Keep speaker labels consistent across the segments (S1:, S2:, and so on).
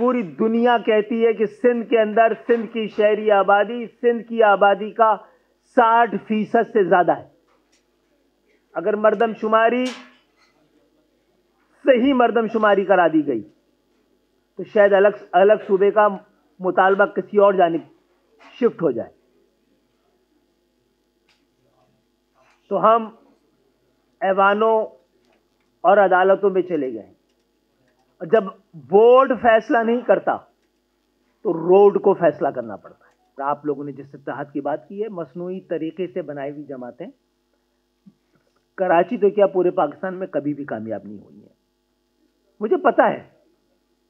S1: पूरी दुनिया कहती है कि सिंध के अंदर सिंध की शहरी आबादी सिंध की आबादी का 60% से ज्यादा है। अगर मर्दमशुमारी सही मर्दमशुमारी करा दी गई तो शायद अलग अलग सूबे का मुतालबा किसी और जानिब शिफ्ट हो जाए। तो हम ऐवानों और अदालतों में चले गए। और जब बोर्ड फैसला नहीं करता तो रोड को फैसला करना पड़ता है। आप लोगों ने जिस इत्तेहाद की बात की है, मसनूई तरीके से बनाई हुई जमातें, कराची तो क्या पूरे पाकिस्तान में कभी भी कामयाब नहीं हुई है। मुझे पता है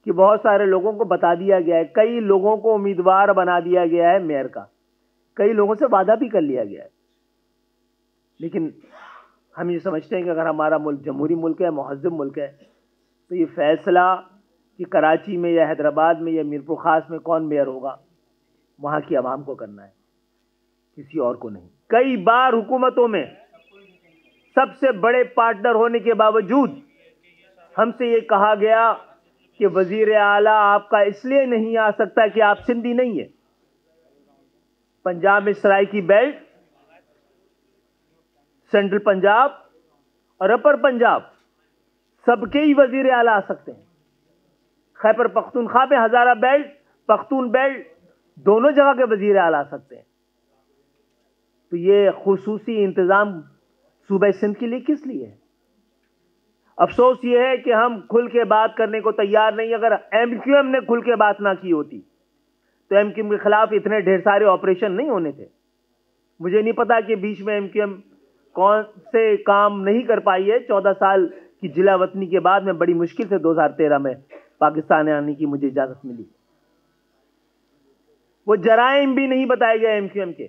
S1: कि बहुत सारे लोगों को बता दिया गया है, कई लोगों को उम्मीदवार बना दिया गया है मेयर का, कई लोगों से वादा भी कर लिया गया है। लेकिन हम ये समझते हैं कि अगर हमारा मुल्क जमहूरी मुल्क है, महज़्ज़ब मुल्क है, तो ये फैसला कि कराची में या हैदराबाद में या मीरपुर खास में कौन मेयर होगा, वहाँ की आवाम को करना है, किसी और को नहीं। कई बार हुकूमतों में सबसे बड़े पार्टनर होने के बावजूद हमसे ये कहा गया कि वजीर आला आपका इसलिए नहीं आ सकता कि आप सिंधी नहीं है। पंजाब में सराइकी बेल्ट, सेंट्रल पंजाब और अपर पंजाब सबके ही वजीर आला आ सकते हैं। खैबर पख्तूनख्वा में हजारा बेल्ट, पख्तून बेल्ट, दोनों जगह के वजीर आला आ सकते हैं। तो ये खुसूसी इंतजाम सूबे सिंध के लिए किस लिए है? अफसोस ये है कि हम खुल के बात करने को तैयार नहीं। अगर एमक्यूएम ने खुल के बात ना की होती तो एमक्यूएम के खिलाफ इतने ढेर सारे ऑपरेशन नहीं होने थे। मुझे नहीं पता कि बीच में एमक्यूएम कौन से काम नहीं कर पाई है। 14 साल की जिला वतनी के बाद में बड़ी मुश्किल से 2013 में पाकिस्तान आने की मुझे इजाजत मिली। वो जराइम भी नहीं बताए गए एमक्यूएम के,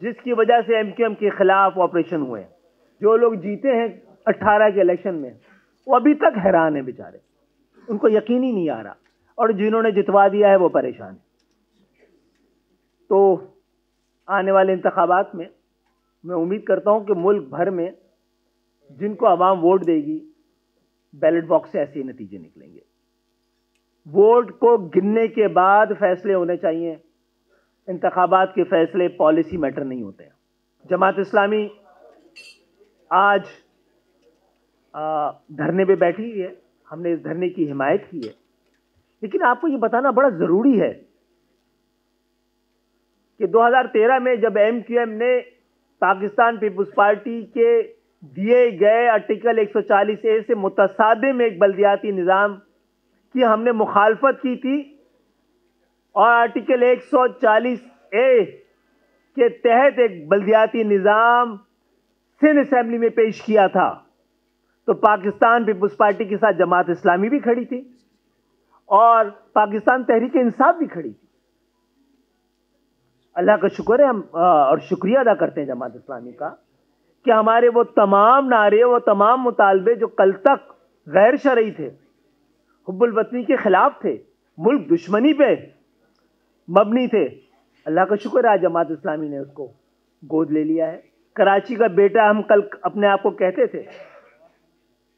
S1: जिसकी वजह से एमक्यूएम के खिलाफ ऑपरेशन हुए। जो लोग जीते हैं 18 के इलेक्शन में, वो अभी तक हैरान है बेचारे, उनको यकीन ही नहीं आ रहा, और जिन्होंने जितवा दिया है वो परेशान है। तो आने वाले इंतखाबात में मैं उम्मीद करता हूं कि मुल्क भर में जिनको आवाम वोट देगी, बैलेट बॉक्स से ऐसे ही नतीजे निकलेंगे। वोट को गिनने के बाद फैसले होने चाहिए। इंतखाबात के फैसले पॉलिसी मैटर नहीं होते हैं। जमात इस्लामी आज धरने पे बैठी हुई है, हमने इस धरने की हिमायत की है। लेकिन आपको ये बताना बड़ा जरूरी है कि 2013 में जब एमक्यूएम ने पाकिस्तान पीपुल्स पार्टी के दिए गए आर्टिकल 140A से मुतसादिम एक बल्दियाती निज़ाम की हमने मुखालफत की थी और आर्टिकल 140A के तहत एक बल्दियाती निज़ाम सिंध असेंबली में पेश किया था, तो पाकिस्तान पीपुल्स पार्टी के साथ जमात इस्लामी भी खड़ी थी और पाकिस्तान तहरीक इंसाफ भी खड़ी थी। अल्लाह का शुक्र है, हम और शुक्रिया अदा करते हैं जमात इस्लामी का कि हमारे वो तमाम नारे, वो तमाम मुतालबे जो कल तक गैर शरई थे, हुब्बुल वतनी के खिलाफ थे, मुल्क दुश्मनी पे मबनी थे, अल्लाह का शुक्र है आज जमात इस्लामी ने उसको गोद ले लिया है। कराची का बेटा हम कल अपने आप को कहते थे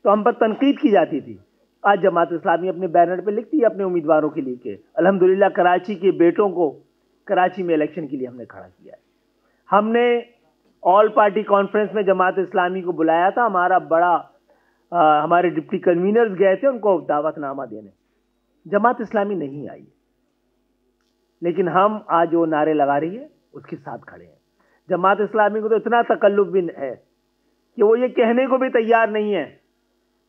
S1: तो हम पर तनकीद की जाती थी। आज जमात इस्लामी अपने बैनर पे लिखती है अपने उम्मीदवारों के लिए कि अल्हम्दुलिल्लाह कराची के बेटों को कराची में इलेक्शन के लिए हमने खड़ा किया है। हमने ऑल पार्टी कॉन्फ्रेंस में जमात इस्लामी को बुलाया था। हमारे डिप्टी कन्वीनर्स गए थे उनको दावतनामा देने, जमात इस्लामी नहीं आई। लेकिन हम आज वो नारे लगा रही है उसके साथ खड़े हैं। जमात इस्लामी को तो इतना तकल्लुफ भी है कि वो ये कहने को भी तैयार नहीं है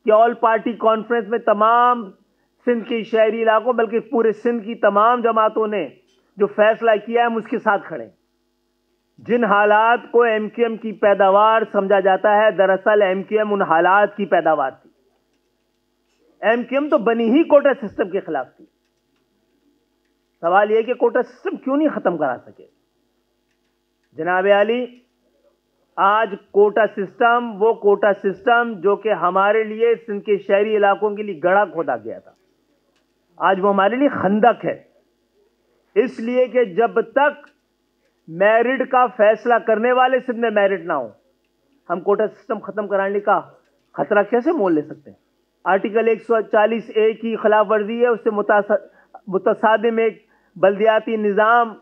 S1: कि ऑल पार्टी कॉन्फ्रेंस में तमाम सिंध के शहरी इलाकों बल्कि पूरे सिंध की तमाम जमातों ने जो फैसला किया है हम उसके साथ खड़े। जिन हालात को एमक्यूएम की पैदावार समझा जाता है, दरअसल एमक्यूएम उन हालात की पैदावार थी। एमक्यूएम तो बनी ही कोटा सिस्टम के खिलाफ थी। सवाल यह कि कोटा सिस्टम क्यों नहीं खत्म करा सके। जनाब आली, आज कोटा सिस्टम, वो कोटा सिस्टम जो कि हमारे लिए सिंध के शहरी इलाकों के लिए गड़ा खोदा गया था, आज वो हमारे लिए खंदक है। इसलिए कि जब तक मेरिट का फैसला करने वाले सिंध में मेरिट ना हो, हम कोटा सिस्टम खत्म कराने का खतरा कैसे मोल ले सकते हैं। आर्टिकल 140A की खिलाफ वर्जी है, उससे मुतसादिम एक बल्दियाती निज़ाम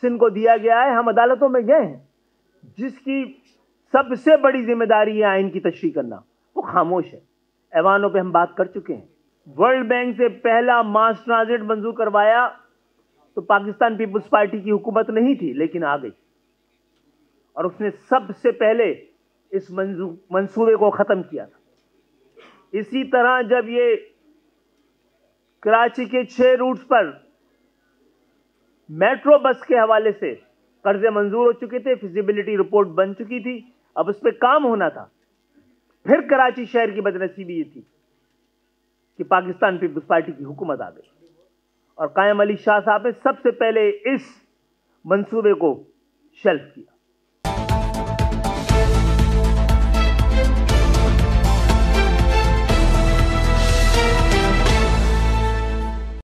S1: सिंध को दिया गया है। हम अदालतों में गए हैं, जिसकी सबसे बड़ी जिम्मेदारी है आइन की तशरीह करना, वो खामोश है। ऐवानों पे हम बात कर चुके हैं। वर्ल्ड बैंक से पहला मास ट्रांजिट मंजूर करवाया तो पाकिस्तान पीपुल्स पार्टी की हुकूमत नहीं थी, लेकिन आ गई और उसने सबसे पहले इस मंसूबे को खत्म किया था। इसी तरह जब ये कराची के 6 रूट्स पर मेट्रो बस के हवाले से कर्जे मंजूर हो चुके थे, फिजिबिलिटी रिपोर्ट बन चुकी थी, अब उस पर काम होना था। फिर कराची शहर की बदनसीबी ये थी कि पाकिस्तान पीपुल्स पार्टी की हुकूमत आ गई और कायम अली शाह साहब ने सबसे पहले इस मंसूबे को शेल्फ किया।